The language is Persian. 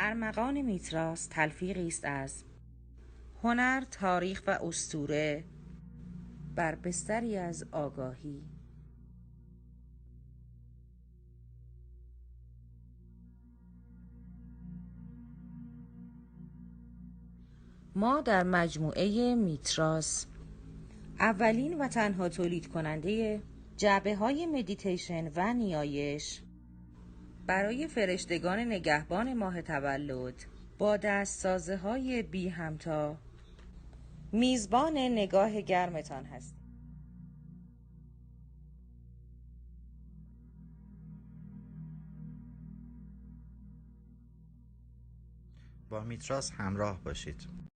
ارمغان میتراس تلفیقی است از هنر، تاریخ و اسطوره بر بستری از آگاهی. ما در مجموعه میتراس اولین و تنها تولید کننده جعبه های مدیتیشن و نیایش برای فرشتگان نگهبان ماه تولد با دستسازه های بی همتا میزبان نگاه گرمتان هستیم. با میتراس همراه باشید.